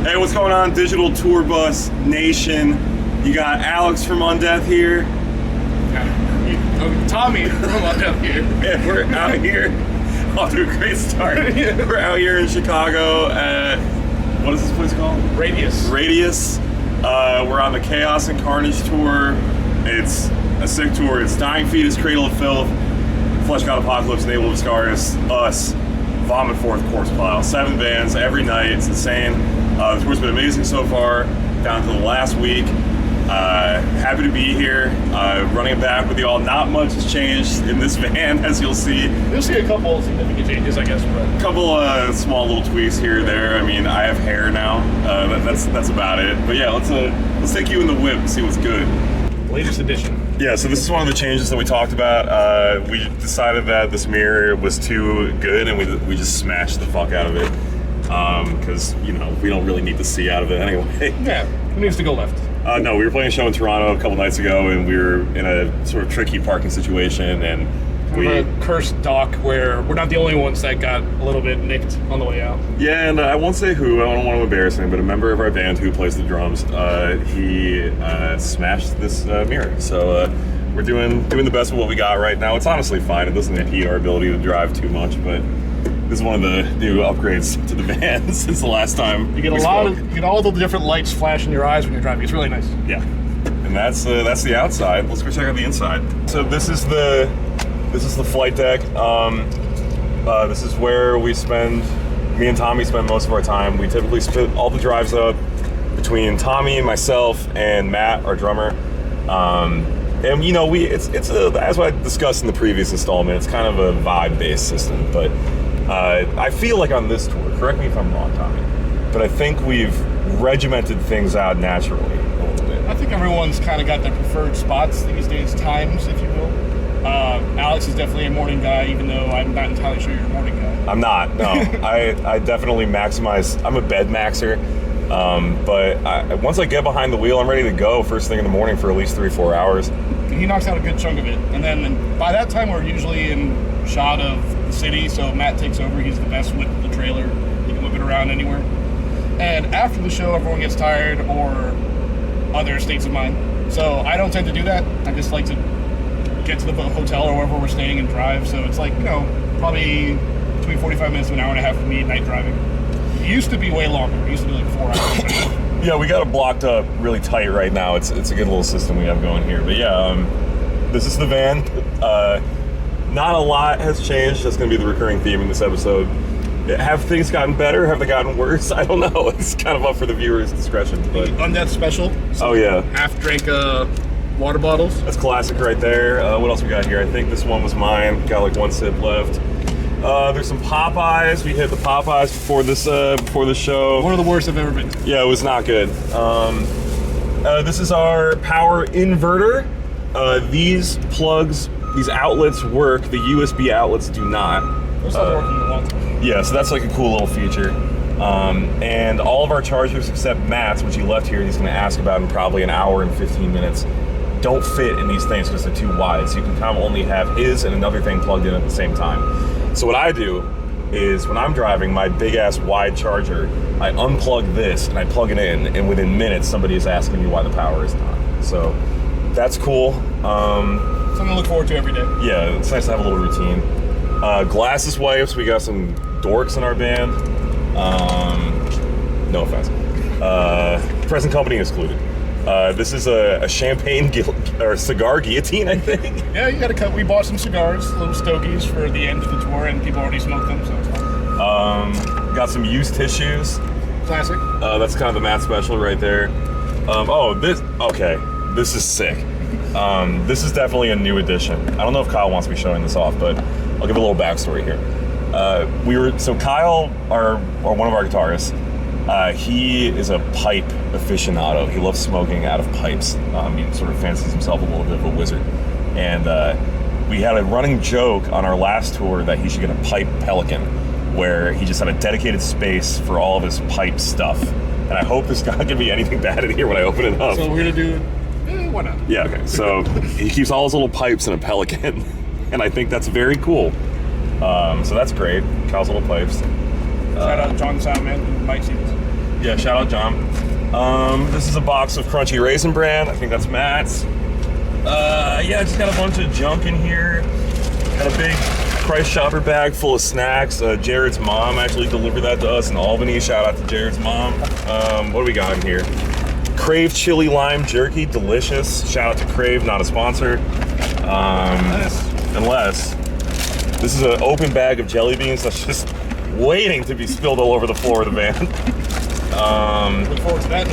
Hey, what's going on, Digital Tour Bus Nation? You got Alex from Undeath here. Tommy from Undeath here. Yeah, we're out here. Off to a great start. We're out here in Chicago at, what is this place called? Radius. We're on the Chaos and Carnage tour. It's a sick tour. It's Dying Fetus, Cradle of Filth, Fleshgod Apocalypse, and Obliviscaris, us, Vomit Forth, Corpse Pile. 7 bands every night. It's insane. The tour's been amazing so far, down to the last week. Happy to be here, running it back with you all. Not much has changed in this van, as you'll see. You'll see a couple significant changes, I guess. But A couple small little tweaks here or there. I mean, I have hair now. That's about it. But yeah, let's take you in the whip and see what's good. latest edition. Yeah, so this is one of the changes that we talked about. We decided that this mirror was too good, and we just smashed the fuck out of it. Because, you know, we don't really need to see out of it anyway. Yeah, it needs to go left. No, we were playing a show in Toronto a couple nights ago, and we were in a sort of tricky parking situation, and We have a cursed dock where we're not the only ones that got a little bit nicked on the way out. Yeah, and I won't say who, I don't want to embarrass him, but a member of our band who plays the drums, he smashed this mirror. So we're doing the best with what we got right now. It's honestly fine. It doesn't impede our ability to drive too much, but this is one of the new upgrades to the van since the last time. You get you get all the different lights flash in your eyes when you're driving. It's really nice. Yeah, and that's the outside. Let's go check out the inside. So this is the flight deck. This is where me and Tommy spend most of our time. We typically split all the drives up between Tommy, myself, and Matt, our drummer. And you know, it's as I discussed in the previous installment, it's kind of a vibe-based system. But I feel like on this tour, correct me if I'm wrong, Tommy, but I think we've regimented things out naturally a little bit. I think everyone's kind of got their preferred spots these days, times, if you will. Alex is definitely a morning guy, even though I'm not entirely sure you're a morning guy. I'm not, no. I definitely maximize. I'm a bed maxer, but once I get behind the wheel, I'm ready to go first thing in the morning for at least 3-4 hours. He knocks out a good chunk of it. And then by that time, we're usually in shot of the city, so Matt takes over. He's the best with the trailer. He can whip it around anywhere. And after the show, everyone gets tired or other states of mind. So I don't tend to do that. I just like to get to the hotel or wherever we're staying and drive. So it's like, you know, probably between 45 minutes to an hour and a half for me at night driving. It used to be way longer. It used to be like 4 hours. Yeah, we got it blocked up really tight right now. It's a good little system we have going here. But yeah, this is the van. Not a lot has changed. That's going to be the recurring theme in this episode. Have things gotten better? Have they gotten worse? I don't know. It's kind of up for the viewer's discretion. But Undeath special. Oh yeah, half-drink water bottles. That's classic right there. What else we got here? I think this one was mine. Got like 1 sip left. There's some Popeyes. We hit the Popeyes before the show. One of the worst I've ever been to. Yeah, it was not good. This is our power inverter. These outlets work. The USB outlets do not. Those not working a long time. Yeah, so that's like a cool little feature. And all of our chargers except Matt's, which he left here, he's going to ask about in probably an hour and 15 minutes, don't fit in these things because they're too wide. So you can kind of only have his and another thing plugged in at the same time. So what I do is when I'm driving my big ass wide charger, I unplug this and I plug it in, and within minutes somebody is asking me why the power is not. So that's cool. Something to look forward to every day. Yeah, it's nice to have a little routine. Glasses wipes, we got some dorks in our band. No offense. Present company excluded. This is a champagne or cigar guillotine, I think. Yeah, you gotta cut. We bought some cigars, little stogies for the end of the tour, and people already smoked them, so it's fine. Got some used tissues. Classic. That's kind of the Matt special right there. This is sick. This is definitely a new addition. I don't know if Kyle wants me showing this off, but I'll give a little backstory here. Kyle, one of our guitarists, he is a pipe aficionado. He loves smoking out of pipes. He sort of fancies himself a little bit of a wizard. And we had a running joke on our last tour that he should get a pipe Pelican, where he just had a dedicated space for all of his pipe stuff. And I hope there's not gonna be anything bad in here when I open it up. So we're gonna do, why not? Yeah, okay. So he keeps all his little pipes in a Pelican, and I think that's very cool. So that's great. Kyle's little pipes. Shout out John Soundman, who might see this. Yeah, shout out John. This is a box of Crunchy Raisin Bran. I think that's Matt's. Yeah, I just got a bunch of junk in here. Got a big Price Shopper bag full of snacks. Jared's mom actually delivered that to us in Albany. Shout out to Jared's mom. What do we got in here? Crave Chili Lime Jerky, delicious. Shout out to Crave, not a sponsor. Unless this is an open bag of jelly beans that's just waiting to be spilled all over the floor of the van. Look forward to that.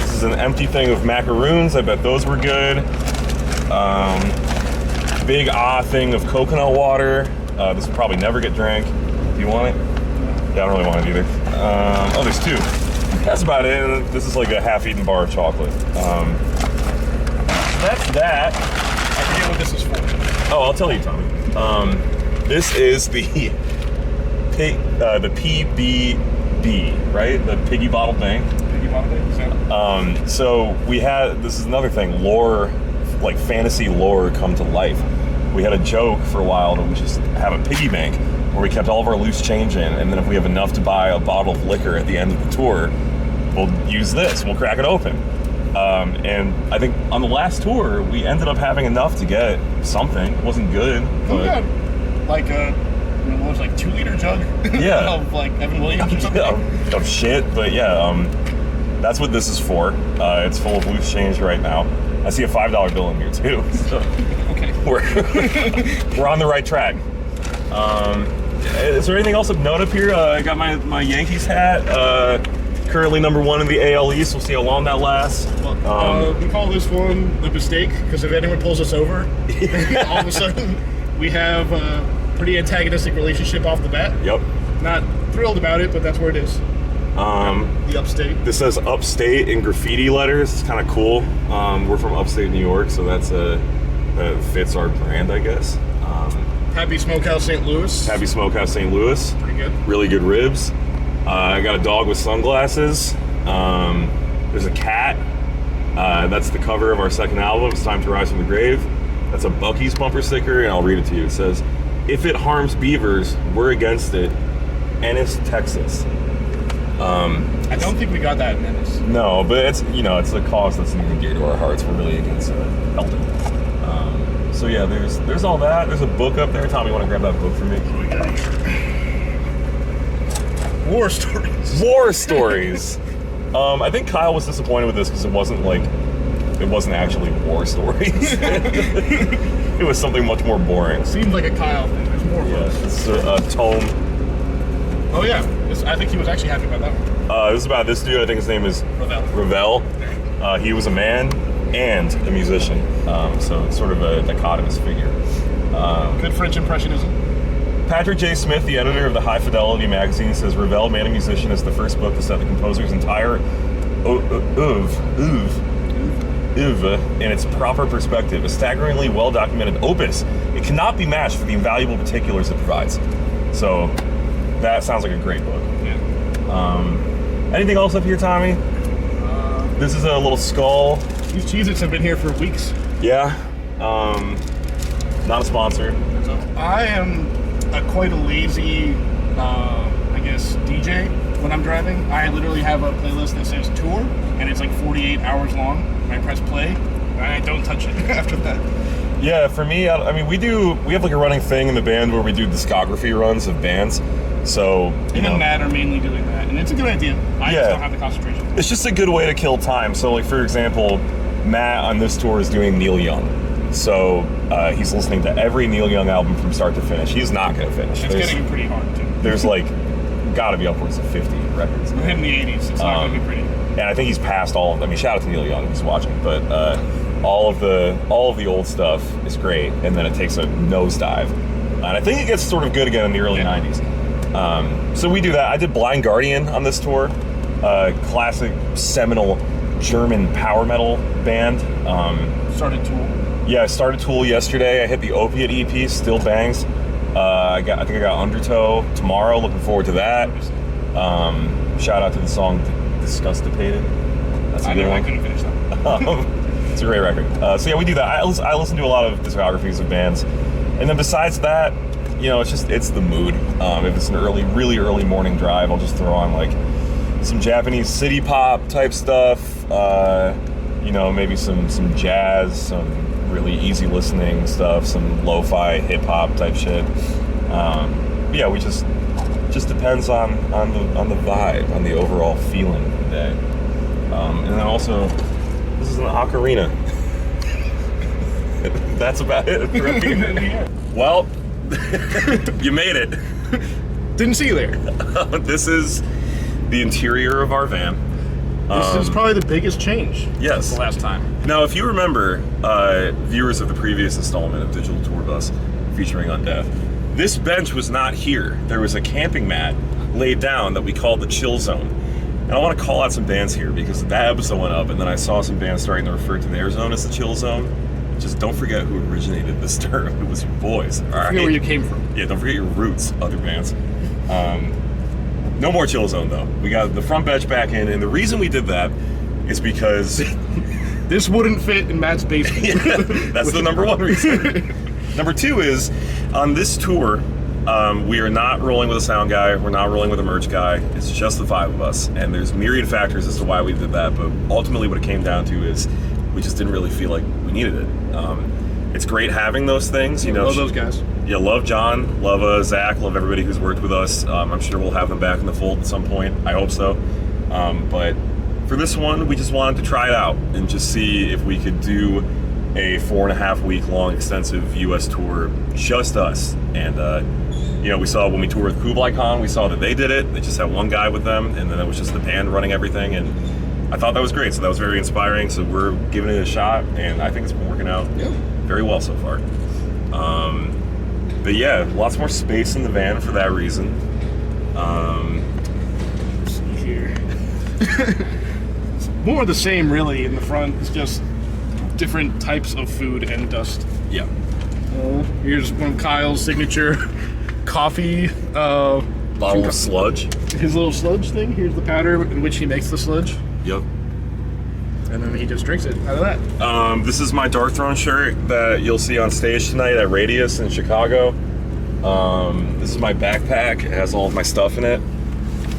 This is an empty thing of macaroons. I bet those were good. Big thing of coconut water. This will probably never get drank. Do you want it? Yeah, I don't really want it either. Oh, there's two. That's about it. And this is like a half-eaten bar of chocolate. That's that. I forget what this is for. Oh, I'll tell you, Tommy. This is the PBB, right? The Piggy Bottle Bank. Piggy Bottle Bank? So we had, this is another thing, lore, like fantasy lore come to life. We had a joke for a while that we just have a piggy bank where we kept all of our loose change in, and then if we have enough to buy a bottle of liquor at the end of the tour, we'll use this, we'll crack it open. And I think on the last tour, we ended up having enough to get something. It wasn't good, but... We got like a, what was it, like 2-liter jug? Yeah. Of like Evan Williams or something? Yeah, of shit, but yeah, that's what this is for. It's full of loose change right now. I see a $5 bill in here too, so okay. We're on the right track. Is there anything else of note up here? I got my Yankees hat. Currently #1 in the AL East. We'll see how long that lasts. Well, we call this one the mistake because if anyone pulls us over, all of a sudden we have a pretty antagonistic relationship off the bat. Yep. Not thrilled about it, but that's where it is. The upstate. This says upstate in graffiti letters. It's kind of cool. We're from upstate New York, so that fits our brand, I guess. Happy Smokehouse St. Louis. Happy Smokehouse St. Louis. Pretty good. Really good ribs. I got a dog with sunglasses. There's a cat. That's the cover of our second album, It's Time to Rise from the Grave. That's a Buc-ee's bumper sticker, and I'll read it to you. It says, "If it harms beavers, we're against it. Ennis, Texas." I don't think we got that in Ennis. No, but it's it's a cause that's near and dear to our hearts. We're really against Elton. So yeah, there's all that. There's a book up there. Tommy, you want to grab that book for me? What do we got here? War stories. War stories. I think Kyle was disappointed with this because it wasn't actually war stories. It was something much more boring. Seemed like a Kyle thing. There's more. Yeah, it's a tome. Oh yeah, I think he was actually happy about that one. This is about this dude. I think his name is Ravel. He was a man and a musician, so it's sort of a dichotomous figure. Good French impressionism. Patrick J. Smith, the editor of the High Fidelity magazine, says Ravel, Man and Musician, is the first book to set the composer's entire oeuvre in its proper perspective. A staggeringly well-documented opus. It cannot be matched for the invaluable particulars it provides. So that sounds like a great book. Yeah. Anything else up here, Tommy? This is a little skull. These Cheez-Its have been here for weeks. Yeah. Not a sponsor. So I am quite a lazy, I guess, DJ when I'm driving. I literally have a playlist that says tour, and it's like 48 hours long. I press play, and I don't touch it after that. Yeah, for me, I mean, we have like a running thing in the band where we do discography runs of bands. So, Even Matt are mainly doing that, and it's a good idea. I just don't have the concentration. It's just a good way to kill time. So, like, for example, Matt on this tour is doing Neil Young. So, he's listening to every Neil Young album from start to finish. He's not going to finish. It's getting pretty hard, too. There's, like, got to be upwards of 50 records. We're in the 80s. It's not going to be pretty. And I think he's passed all of them. I mean, shout out to Neil Young if he's watching. But all of the old stuff is great, and then it takes a nosedive. And I think it gets sort of good again in the early 90s. So we do that. I did Blind Guardian on this tour. Classic, seminal German power metal band. Started Tool. Yeah, I started Tool yesterday. I hit the Opiate EP, still bangs. I think I got Undertow tomorrow. Looking forward to that. Shout out to the song Disgustipated. That's a good one. I couldn't finish that. It's a great record. So yeah, we do that. I listen to a lot of discographies of bands, and then besides that, it's the mood. If it's an really early morning drive, I'll just throw on like some Japanese city pop type stuff. You know, maybe some jazz, some really easy listening stuff, some lo-fi hip hop type shit. Yeah, we just depends on the vibe, on the overall feeling of the day. And then also, this is an ocarina. That's about it for me. Well, you made it. Didn't see you there. This is the interior of our van. This is probably the biggest change. Yes. The last time. Now, if you remember, viewers of the previous installment of Digital Tour Bus featuring Undeath, this bench was not here. There was a camping mat laid down that we called the Chill Zone. And I want to call out some bands here because that episode went up and then I saw some bands starting to refer to their zone as the Chill Zone. Just don't forget who originated this term. It was your boys. All right? Forget where you came from. Yeah, don't forget your roots, other bands. No more Chill Zone, though. We got the front bench back in, and the reason we did that is because... this wouldn't fit in Matt's basement. Yeah, that's the number one reason. Number two is, on this tour, we are not rolling with a sound guy, we're not rolling with a merch guy, it's just the five of us, and there's myriad factors as to why we did that, but ultimately what it came down to is we just didn't really feel like we needed it. It's great having those things, you know. Love those guys. Yeah, love John, love Zach, love everybody who's worked with us. I'm sure we'll have them back in the fold at some point. I hope so. But for this one, we just wanted to try it out and just see if we could do a 4.5 week long extensive U.S. tour, just us. And you know, we saw when we toured with Kublai Khan, we saw that they did it. They just had one guy with them, and then it was just the band running everything. And I thought that was great. So that was very inspiring. So we're giving it a shot, and I think it's been working out very well so far. But yeah, lots more space in the van for that reason. Let's see here. It's more of the same, really. In the front, it's just different types of food and dust. Yeah. Here's one of Kyle's signature coffee. Bottle of sludge. His little sludge thing. Here's the powder in which he makes the sludge. Yep. And then he just drinks it out of that. This is my Dark Throne shirt that you'll see on stage tonight at Radius in Chicago. This is my backpack. It has all of my stuff in it.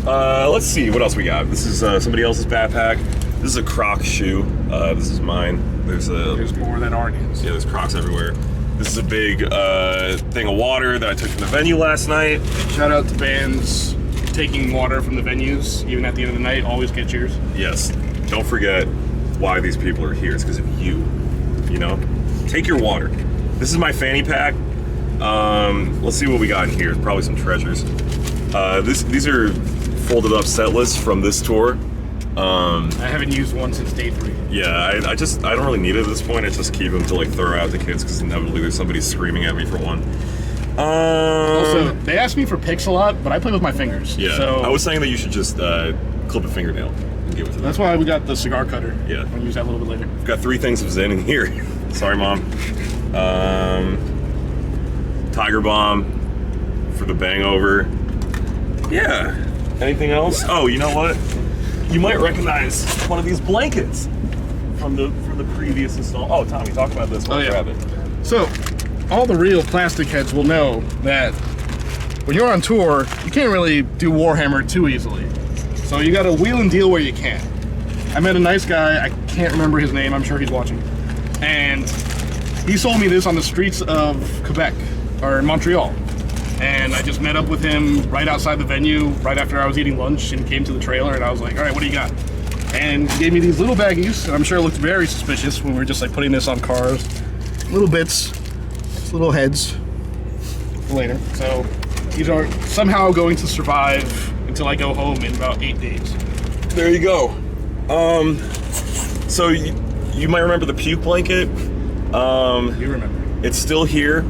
Let's see, what else we got? This is somebody else's backpack. This is a Crocs shoe. This is mine. There's more than aren't. Yeah, there's Crocs everywhere. This is a big thing of water that I took from the venue last night. Shout out to bands taking water from the venues, even at the end of the night. Always get cheers. Yes. Don't forget why these people are here. It's because of you. You know? Take your water. This is my fanny pack. Let's see what we got in here. Probably some treasures. These are folded up set lists from this tour. I haven't used one since day 3. Yeah, I don't really need it at this point. I just keep them to like throw out the kids because inevitably there's somebody screaming at me for one. Also, they ask me for picks a lot, but I play with my fingers. Yeah, so I was saying that you should just clip a fingernail and give it to them. that's why we got the cigar cutter. Yeah. We'll use that a little bit later. We've got 3 things of Zen in here. Sorry, Mom. Tiger Bomb for the bangover. Yeah. Anything else? Oh, you know what? You might recognize one of these blankets from the previous install. Oh, Tommy, talk about this. Oh, yeah. Grab it. So, all the real plastic heads will know that when you're on tour, you can't really do Warhammer too easily. So you gotta wheel and deal where you can. I met a nice guy, I can't remember his name, I'm sure he's watching. And he sold me this on the streets of Quebec, or Montreal. And I just met up with him right outside the venue, right after I was eating lunch, and came to the trailer, and I was like, all right, what do you got? And he gave me these little baggies, and I'm sure it looked very suspicious when we were just like putting this on cars. Little bits, little heads for later. So these are somehow going to survive until I go home in about 8 days. There you go. So you might remember the puke blanket. You remember. It's still here.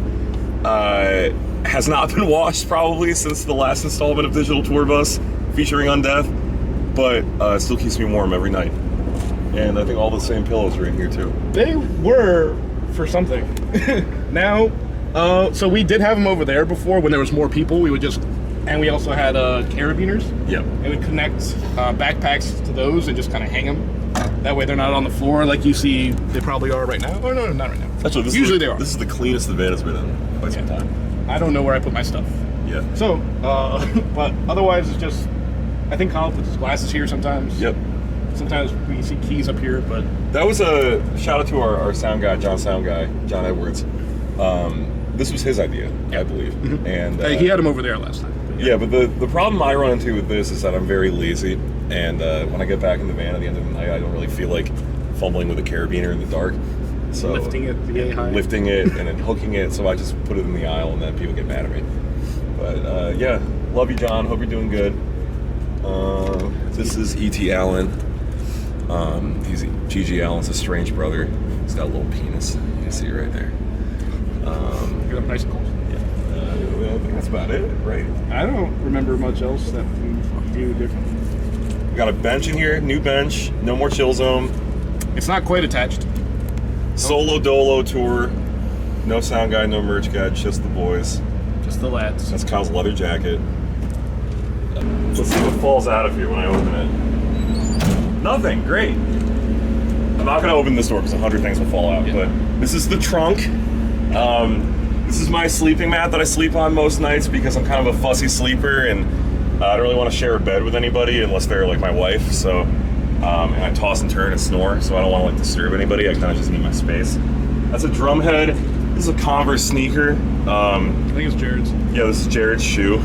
Has not been washed probably since the last installment of Digital Tour Bus featuring Undeath, but still keeps me warm every night. And I think all the same pillows are in here too. They were for something. Now, so we did have them over there before when there was more people. We would just, and we also had carabiners. Yep. And we'd connect backpacks to those and just kind of hang them. That way they're not on the floor like you see they probably are right now. Oh, no, not right now. Actually, Usually they are. This is the cleanest the van has been in quite some time. I don't know where I put my stuff. Yeah. So, but otherwise it's just I think Kyle puts his glasses here sometimes. Yep. Sometimes we see keys up here, but That was a shout out to our sound guy, John Edwards. This was his idea, I believe. Mm-hmm. And he had him over there last time. but the problem I run into with this is that I'm very lazy, and when I get back in the van at the end of the night, I don't really feel like fumbling with a carabiner in the dark. So Lifting it yay high. Lifting it and then hooking it, so I just put it in the aisle, and then people get mad at me. But yeah, love you, John. Hope you're doing good. This is E.T. Allen. He's G.G. Allen's a strange brother. He's got a little penis. You can see it right there. Get up nice and close. I think that's about it, right? I don't remember much else that we do different. We got a bench in here, new bench, no more chill zone. It's not quite attached. Solo dolo tour. No sound guy, no merch guy, just the boys. Just the lads. That's Kyle's leather jacket. Let's see what falls out of here when I open it. Nothing, great. I'm not gonna open this door because 100 things will fall out, but this is the trunk. This is my sleeping mat that I sleep on most nights because I'm kind of a fussy sleeper, and I don't really want to share a bed with anybody unless they're like my wife. So, and I toss and turn and snore, so I don't want to like disturb anybody. I kind of just need my space. That's a drum head. This is a Converse sneaker. I think it's Jared's. Yeah, this is Jared's shoe.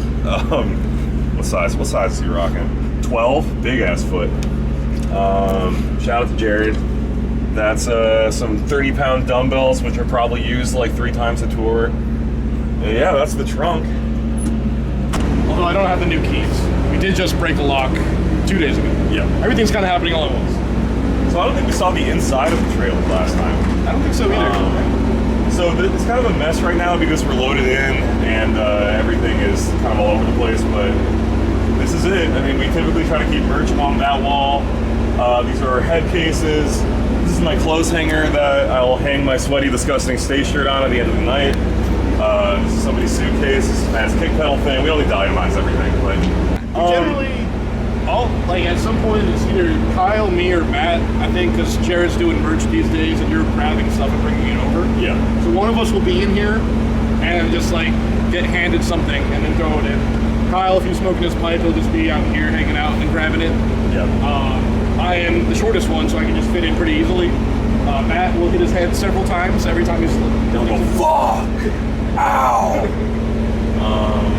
What size is he rocking? 12, big ass foot. Shout out to Jared. That's some 30-pound dumbbells, which are probably used like 3 times a tour. And yeah, that's the trunk. Although I don't have the new keys. We did just break a lock 2 days ago. Yeah. Everything's kind of happening all at once. So I don't think we saw the inside of the trailer last time. I don't think so either. So it's kind of a mess right now because we're loaded in and everything is kind of all over the place, but this is it. I mean, we typically try to keep merch on that wall. These are our head cases. This is my clothes hanger that I'll hang my sweaty, disgusting stay shirt on at the end of the night. This is somebody's suitcase. This is Matt's kick pedal thing. We only itemize everything, but Generally, at some point it's either Kyle, me, or Matt. I think because Jared's doing merch these days, and you're grabbing stuff and bringing it over. yeah. So one of us will be in here and just get handed something and then throw it in. Kyle, if he's smoking his pipe, he'll just be out here hanging out and grabbing it. Yeah. I am the shortest one, so I can just fit in pretty easily. Matt will hit his head several times every time he's. He'll go, fuck! Ow!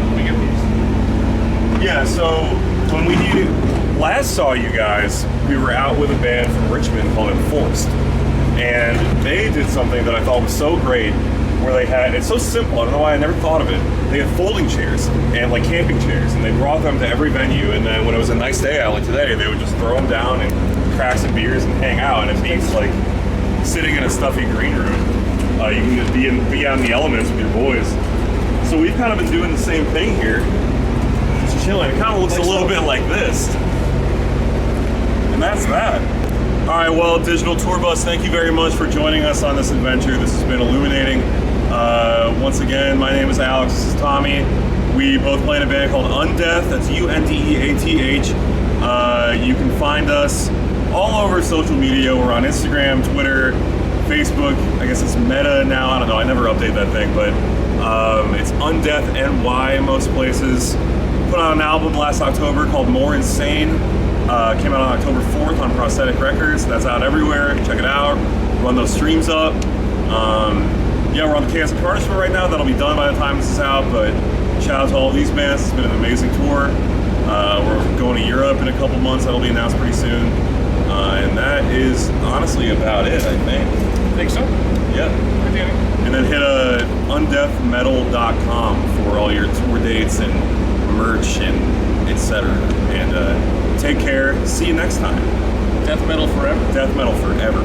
Let me get these. Yeah, so when we last saw you guys, we were out with a band from Richmond called Enforced. And they did something that I thought was so great, where they had, it's so simple, I don't know why I never thought of it. They had folding chairs and like camping chairs, and they brought them to every venue, and then when it was a nice day out like today, they would just throw them down and crack some beers and hang out, and it beats like sitting in a stuffy green room. You can just be out in the elements with your boys. So we've kind of been doing the same thing here. Just chilling. It kind of looks a little bit like this. And that's that. All right, well, Digital Tour Bus, thank you very much for joining us on this adventure. This has been illuminating. Once again, my name is Alex, this is Tommy. We both play in a band called Undeath, that's Undeath. You can find us all over social media. We're on Instagram, Twitter, Facebook. I guess it's Meta now, I don't know, I never update that thing, but it's Undeath NY most places. Put out an album last October called More Insane. Came out on October 4th on Prosthetic Records. That's out everywhere. Check it out. Run those streams up. Yeah, we're on the Chaos and Carnage tour right now. That'll be done by the time this is out, but shout out to all these bands. It's been an amazing tour. We're going to Europe in a couple months. That'll be announced pretty soon. And that is honestly about it, I think. Think so? Yeah. And then hit undeathmetal.com for all your tour dates and merch and etc. And take care. See you next time. Death metal forever. Death metal forever.